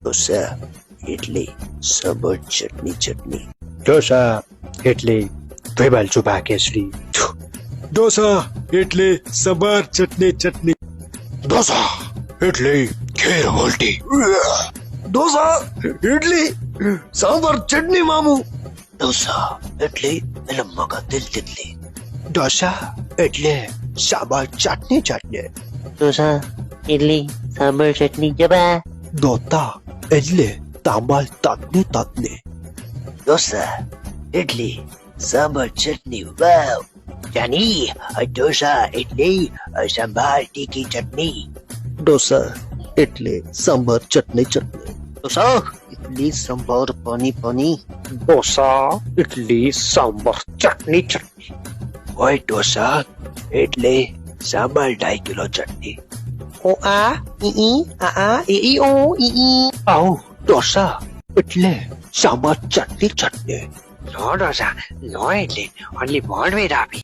ઢોસા એટલે સાંભર ચટણી. ઢોસા એટલે વેબાલ ચુબા કેસરી. ઢોસા એટલે સંભાર ચટણી. ઢોસા એટલે ઘેર વોલ્ટી. ઢોસા એટલે સાંભર ચટણી મામુ. ઢોસા એટલે મગા દિલ તિતલી. ઢોસા એટલે સાંભાર ચટણી. ઢોસા ઇડલી સાંભર ચટણી જબા. દોતા એટલે તાંબાલ તાતને. ઢોસા એટલે સાંભર ચટણી વાવ. જાની ઢોસા એટલે સંભાર તીખી ચટણી. ઢોસા એટલે સાંભાર ચટણી. ઢોસા ઇડલી સંભાર પાણી. ઢોસા ઇડલી સાંભાર ચટણી. ઓય ઢોસા એટલે સાંભાર 2.5 કિલો ચટણી. ઓ આ ઈ ઓ ઈ. આવ ઢોસા એટલે સાંભાર ચટણી. No, Rosa, no, એટલે only one way, Ravi.